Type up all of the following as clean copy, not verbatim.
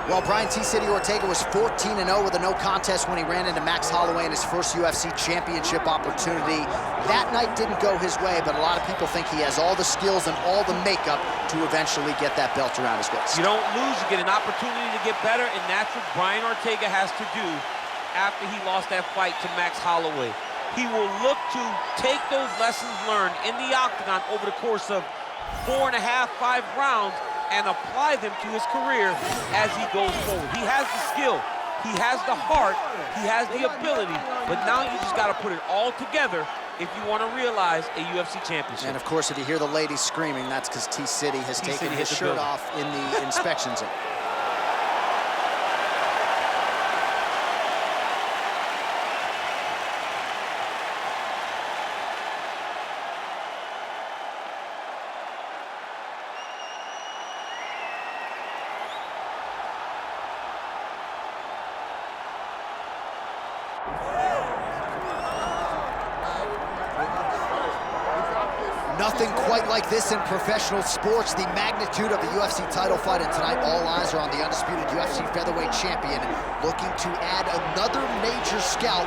Well, Brian T-City Ortega was 14-0 with a no contest when he ran into Max Holloway in his first UFC championship opportunity. That night didn't go his way, but a lot of people think he has all the skills and all the makeup to eventually get that belt around his waist. You don't lose, you get an opportunity to get better, and that's what Brian Ortega has to do after he lost that fight to Max Holloway. He will look to take those lessons learned in the octagon over the course of 4.5, 5 rounds and apply them to his career as he goes forward. He has the skill, he has the heart, he has the ability, but now you just got to put it all together if you want to realize a UFC championship. And of course, if you hear the ladies screaming, that's because T-City has taken his shirt off in the inspection zone. Nothing quite like this in professional sports. The magnitude of the UFC title fight, and tonight all eyes are on the undisputed UFC featherweight champion, looking to add another major scalp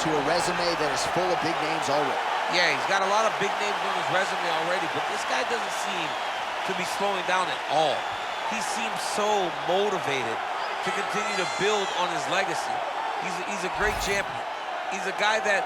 to a resume that is full of big names already. Yeah, he's got a lot of big names on his resume already, but this guy doesn't seem to be slowing down at all. He seems so motivated to continue to build on his legacy. He's a great champion. He's a guy that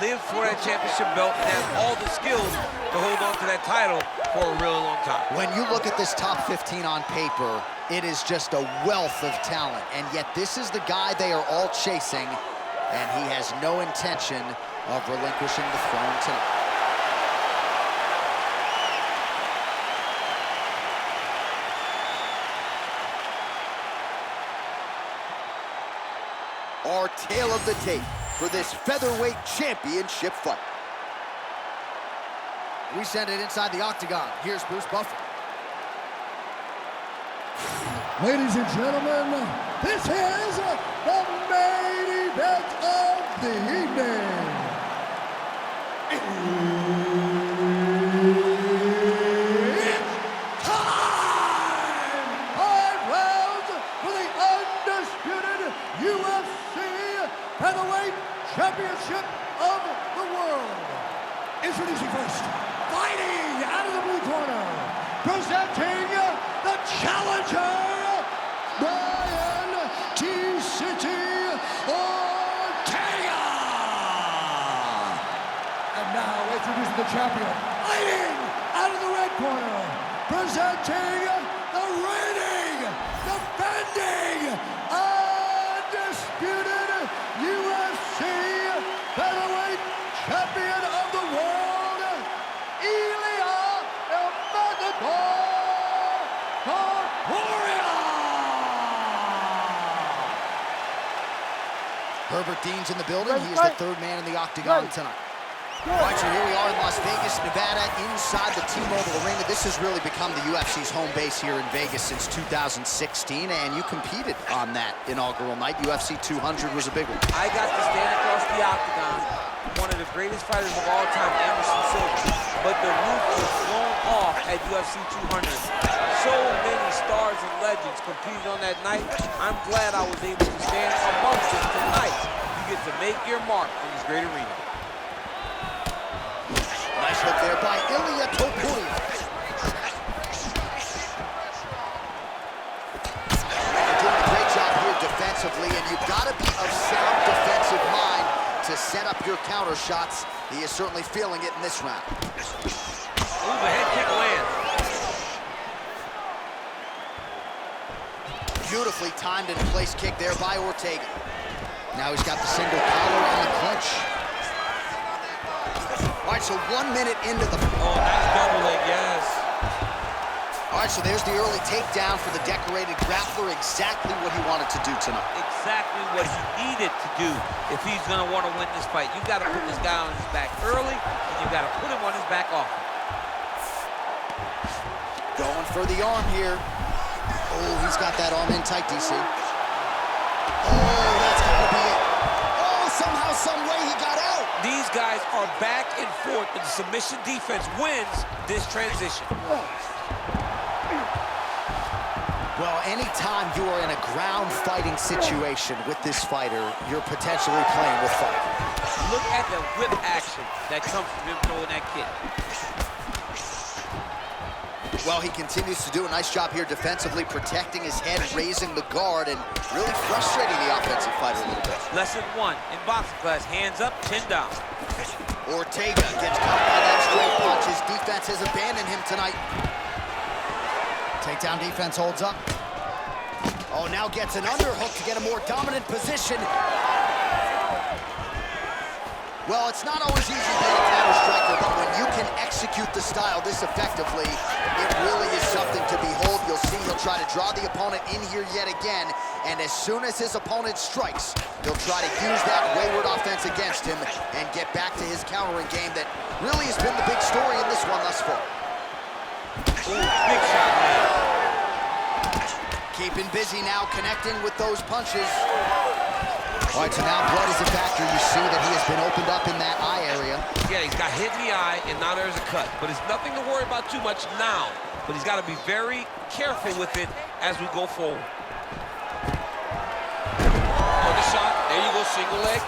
lived for that championship belt and has all the skills to hold on to that title for a really long time. When you look at this top 15 on paper, it is just a wealth of talent, and yet this is the guy they are all chasing, and he has no intention of relinquishing the throne tonight. Our tale of the tape for this featherweight championship fight. We send it inside the octagon. Here's Bruce Buffer. Ladies and gentlemen, this is the main event of the evening. It's time! 5 rounds for the undisputed UFC Featherweight Championship of the world. Introducing first, fighting out of the blue corner, presenting the challenger, Brian T-City Ortega. And now introducing the champion, fighting out of the red corner, presenting the reigning, defending, undisputed UFC featherweight champion of the world, Ilia Topuria. Herbert Dean's in the building. He is the third man in the octagon tonight. All right, so here we are in Las Vegas, Nevada, inside the T-Mobile Arena. This has really become the UFC's home base here in Vegas since 2016, and you competed on that inaugural night. UFC 200 was a big one. I got to stand across the octagon, one of the greatest fighters of all time, Anderson Silva, but the roof was blown off at UFC 200. So many stars and legends competed on that night. I'm glad I was able to stand amongst them tonight. You get to make your mark on this great arena. Nice hook there by Ilia Topuria. They're doing a great job here defensively, and you've got to be of sound defensive mind to set up your counter shots. He is certainly feeling it in this round. Ooh, the head kick lands. Beautifully timed and place kick there by Ortega. Now he's got the single collar and the clinch. All right, so 1 minute into the... Oh, nice double leg, yes. All right, so there's the early takedown for the decorated grappler. Exactly what he wanted to do tonight. Exactly what he needed to do if he's going to want to win this fight. You got to put this guy on his back early, and you got to put him on his back often. Going for the arm here. Oh, he's got that arm in tight, DC. Oh, that's gotta be it. Oh, somehow, some way he got out. These guys are back and forth, but the submission defense wins this transition. Well, anytime you are in a ground fighting situation with this fighter, you're potentially playing with fire. Look at the whip action that comes from him throwing that kick. Well, he continues to do a nice job here defensively, protecting his head, raising the guard, and really frustrating the offensive fighter a little bit. Lesson 1 in boxing class, hands up, chin down. Ortega gets caught by that straight punch. His defense has abandoned him tonight. Takedown defense holds up. Oh, now gets an underhook to get a more dominant position. Well, it's not always easy being a counter striker, but when you can execute the style this effectively, it really is something to behold. You'll see he'll try to draw the opponent in here yet again, and as soon as his opponent strikes, he'll try to use that wayward offense against him and get back to his countering game that really has been the big story in this one thus far. Ooh, big shot, man. Keeping busy now, connecting with those punches. All right, so now blood is a factor. You see that he has been opened up in that eye area. Yeah, he's got hit in the eye, and now there's a cut. But it's nothing to worry about too much now. But he's got to be very careful with it as we go forward. On the shot, there you go, single leg.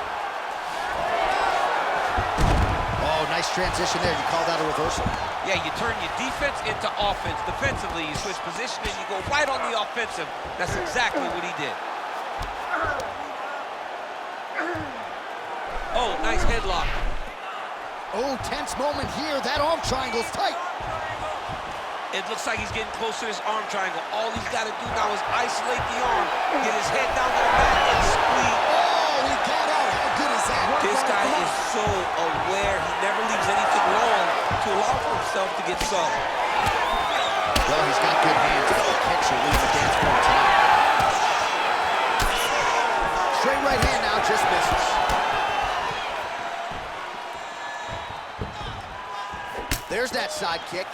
Oh, nice transition there. You call that a reversal. Yeah, you turn your defense into offense. Defensively, you switch position and you go right on the offensive. That's exactly what he did. Oh, nice headlock. Oh, tense moment here. That arm triangle's tight. It looks like he's getting close to this arm triangle. All he's got to do now is isolate the arm, get his head down to the mat, and squeeze. Oh, he got out. How good is that? This guy is so aware. He never leaves anything long to allow for himself to get soft. Well, he's got good hands. The kicks are leading the dance floor tonight. Straight right hand now, just misses. There's that side kick.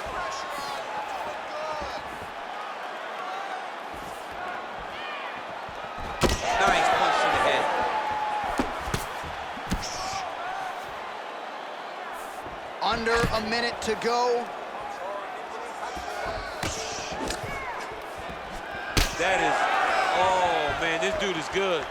Nice punch to the head. Under a minute to go. That is, oh man, this dude is good.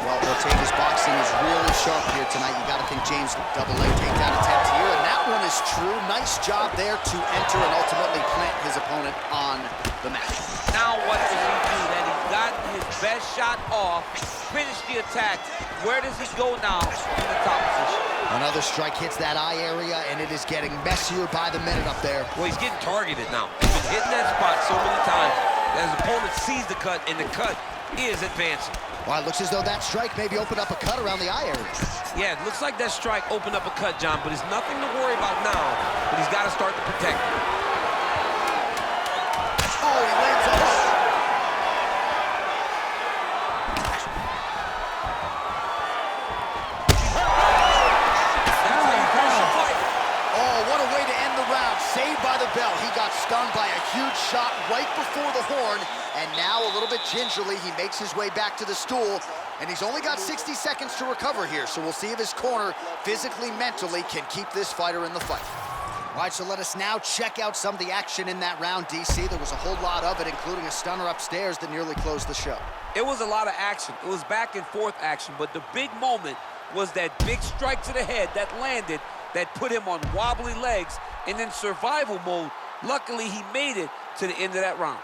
Well, Ortega's boxing is really sharp here tonight. You got to think James double leg takedown attempt here, and that one is true. Nice job there to enter and ultimately plant his opponent on the mat. Now what does he do? That he's gotten his best shot off, finished the attack. Where does he go now in the top position? Another strike hits that eye area, and it is getting messier by the minute up there. Well, he's getting targeted now. He's been hitting that spot so many times that his opponent sees the cut, and the cut is advancing. Well, it looks as though that strike maybe opened up a cut around the eye area. Yeah, it looks like that strike opened up a cut, John, but it's nothing to worry about now, but he's got to start to protect it. Oh, he lands a hook. That's how you finish the fight. Oh, what a way to end the round. Saved by the bell. He got stung by a huge shot right before the horn, and now a little bit gingerly, he makes his way back to the stool, and he's only got 60 seconds to recover here, so we'll see if his corner physically, mentally can keep this fighter in the fight. All right, so let us now check out some of the action in that round, DC. There was a whole lot of it, including a stunner upstairs that nearly closed the show. It was a lot of action. It was back and forth action, but the big moment was that big strike to the head that landed, that put him on wobbly legs, and in survival mode. Luckily, he made it to the end of that round.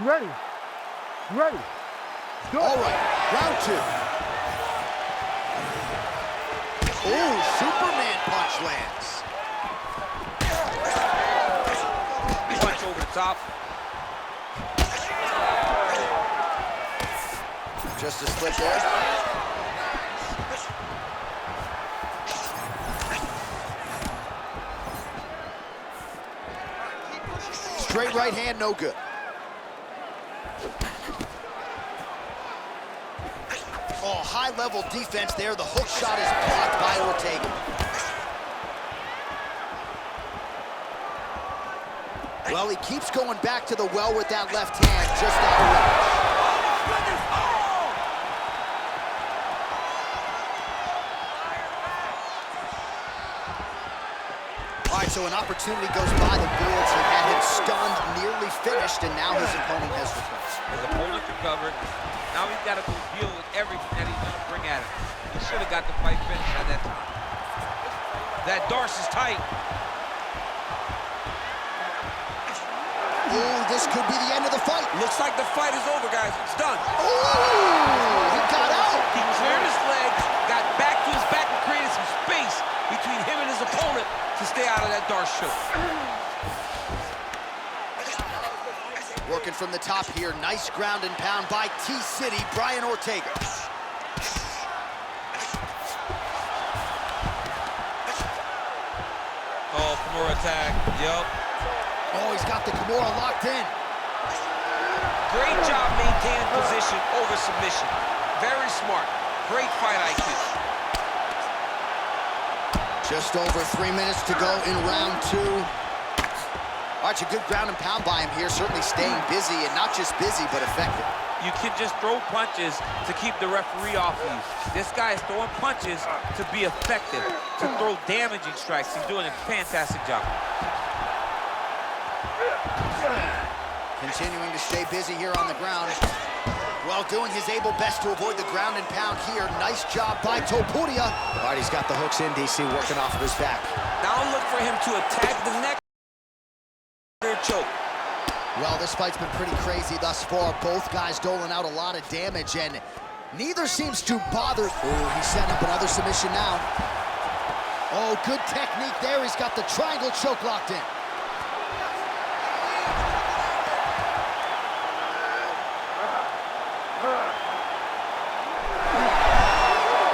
Ready. Ready. Go. All right, round two. Ooh, Superman punch lands. Punch over the top. Just a slip there. Straight right hand, no good. Oh, high-level defense there. The hook shot is blocked by Ortega. Well, he keeps going back to the well with that left hand, just out of range. opportunity goes by the Bulls. He had him stunned, nearly finished, and now his opponent has recovered. His opponent recovered. Now he's got to go deal with everything that he's going to bring at him. He should have got the fight finished at that time. That Darce is tight. Ooh, this could be the end of the fight. Looks like the fight is over, guys. It's done. Ooh, he got out. He cleared his legs, got back to his back, and created some space between him and his opponent to stay out of that Darce choke. Working from the top here. Nice ground and pound by T-City, Brian Ortega. Oh, Kimura attack. Yup. Oh, he's got the Kimura locked in. Great job maintaining position over submission. Very smart. Great fight IQ. Just over 3 minutes to go in round 2. Arch, a good ground and pound by him here, certainly staying busy, and not just busy, but effective. You can just throw punches to keep the referee off of you. This guy is throwing punches to be effective, to throw damaging strikes. He's doing a fantastic job. Continuing to stay busy here on the ground. Well, doing his able best to avoid the ground and pound here. Nice job by Topuria. All right, he's got the hooks in, DC, working off of his back. Now look for him to attack the neck choke. Well, this fight's been pretty crazy thus far. Both guys doling out a lot of damage, and neither seems to bother. Oh, he's setting up another submission now. Oh, good technique there. He's got the triangle choke locked in.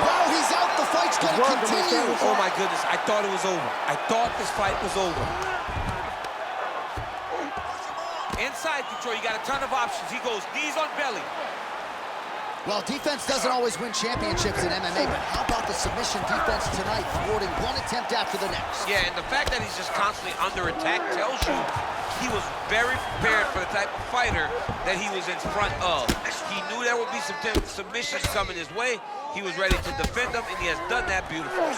Wow, he's out. The fight's going to continue. Oh, my goodness. I thought it was over. I thought this fight was over. Inside control, you got a ton of options. He goes knees on belly. Well, defense doesn't always win championships in MMA, but how about the submission defense tonight, thwarting one attempt after the next? Yeah, and the fact that he's just constantly under attack tells you he was very prepared for the type of fighter that he was in front of. He knew there would be some submissions coming his way. He was ready to defend them, and he has done that beautifully.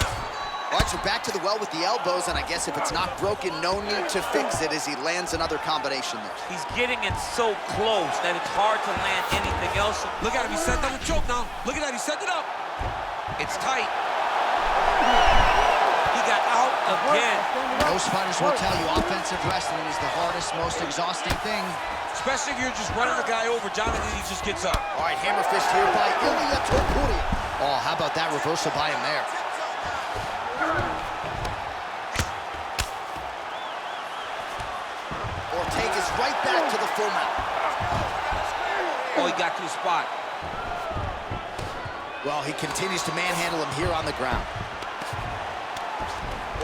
All right, so back to the well with the elbows, and I guess if it's not broken, no need to fix it as he lands another combination there. He's getting it so close that it's hard to land anything else. Look at him, he's setting up the choke now. Look at that, he's setting it up. It's tight. He got out again. Most fighters will tell you offensive wrestling is the hardest, most exhausting thing. Especially if you're just running the guy over, Jonathan, he just gets up. All right, hammer fist here by Ilia Topuria. Oh, how about that reversal by him there? Ortega's right back to the full mount. Oh, he got to the spot. Well, he continues to manhandle him here on the ground.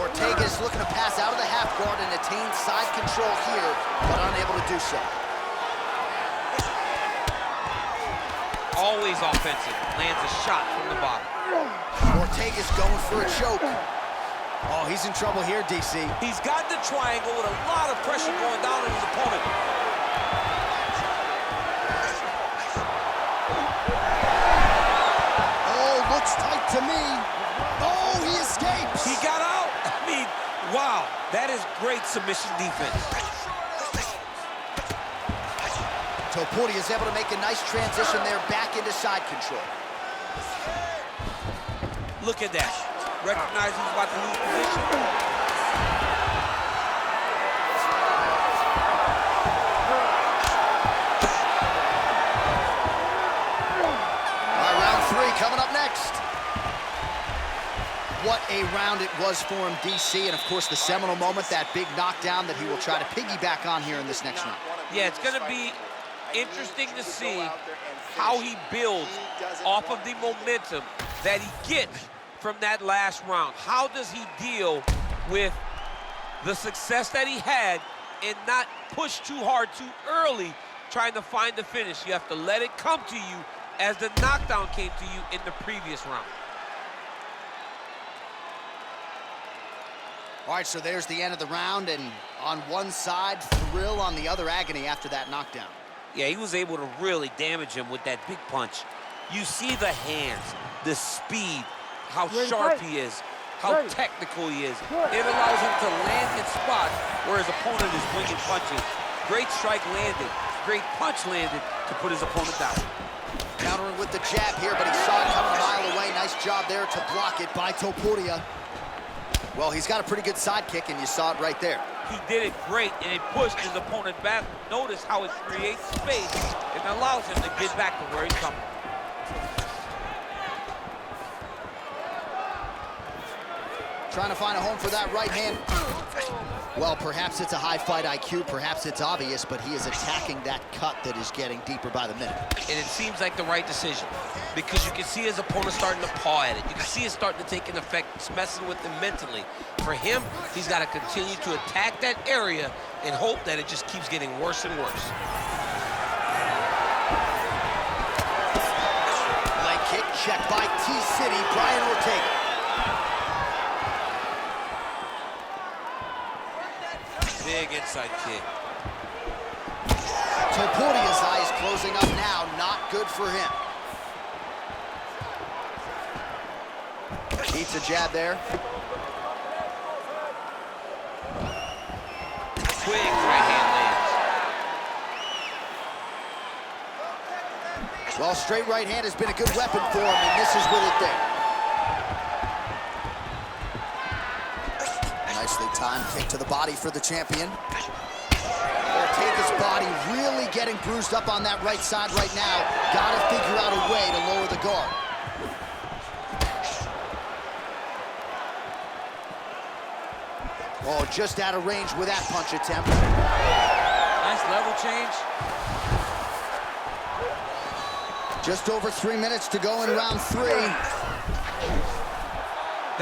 Ortega's looking to pass out of the half guard and attain side control here, but unable to do so. Always offensive. Lands a shot from the bottom. Ortega's going for a choke. Oh, he's in trouble here, DC. He's got the triangle with a lot of pressure going down on his opponent. Oh, looks tight to me. Oh, he escapes. He got out. I mean, wow. That is great submission defense. Topuria is able to make a nice transition there back into side control. Look at that. Recognize he's about to lose position. All right, round 3 coming up next. What a round it was for him, DC, and of course the seminal moment, that big knockdown that he will try to piggyback on here in this next round. Yeah, it's going to be interesting to see how he builds off of the momentum that he gets from that last round. How does he deal with the success that he had and not push too hard too early trying to find the finish? You have to let it come to you as the knockdown came to you in the previous round. All right, so there's the end of the round, and on one side, thrill, on the other, agony after that knockdown. Yeah, he was able to really damage him with that big punch. You see the hands, the speed, how sharp he is, how technical he is. It allows him to land in spots where his opponent is winging punches. Great strike landed, great punch landed to put his opponent down. Countering with the jab here, but he saw it coming a mile away. Nice job there to block it by Topuria. Well, he's got a pretty good sidekick, and you saw it right there. He did it great, and it pushed his opponent back. Notice how it creates space and allows him to get back to where he's coming. Trying to find a home for that right hand. Well, perhaps it's a high fight IQ, perhaps it's obvious, but he is attacking that cut that is getting deeper by the minute. And it seems like the right decision, because you can see his opponent starting to paw at it. You can see it starting to take an effect. It's messing with him mentally. For him, he's got to continue to attack that area and hope that it just keeps getting worse and worse. Leg kick checked by T-City, Brian Ortega. Big inside kick. Topuria's eyes closing up now, not good for him. Eats a jab there. Quick right hand lands. Well, straight right hand has been a good weapon for him, and this is with it there. Nicely timed kick to the body for the champion. Ortega's body really getting bruised up on that right side right now. Gotta figure out a way to lower the guard. Oh, just out of range with that punch attempt. Nice level change. Just over 3 minutes to go in round 3.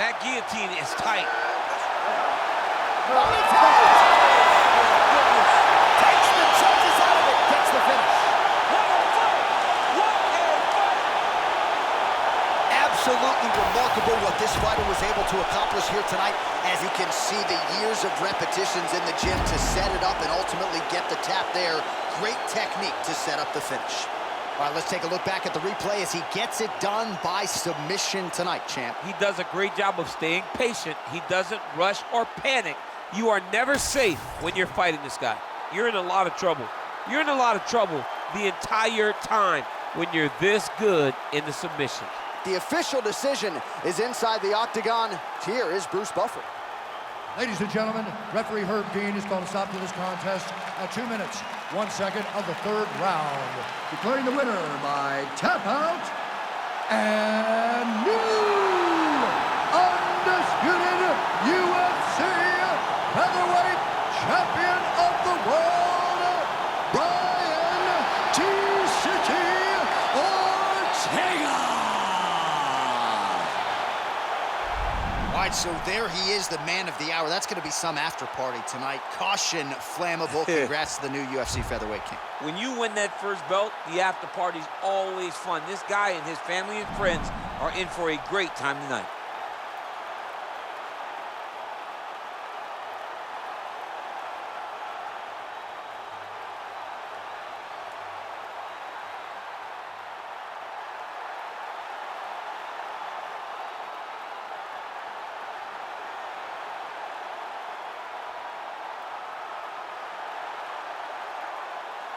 That guillotine is tight. Takes the chances out of it, gets the finish. Absolutely remarkable what this fighter was able to accomplish here tonight. As you can see, the years of repetitions in the gym to set it up and ultimately get the tap there. Great technique to set up the finish. All right, let's take a look back at the replay as he gets it done by submission tonight, champ. He does a great job of staying patient. He doesn't rush or panic. You are never safe when you're fighting this guy. You're in a lot of trouble. You're in a lot of trouble the entire time when you're this good in the submission. The official decision is inside the octagon. Here is Bruce Buffer. Ladies and gentlemen, referee Herb Dean has called a stop to this contest at 2 minutes, 1 second of the 3rd round. Declaring the winner by tap out and new undisputed UFC featherweight champion of the world, Brian T-City Ortega. All right, so there he is, the man of the hour. That's going to be some after party tonight. Caution, flammable. Congrats to the new UFC featherweight king. When you win that first belt, the after party's always fun. This guy and his family and friends are in for a great time tonight.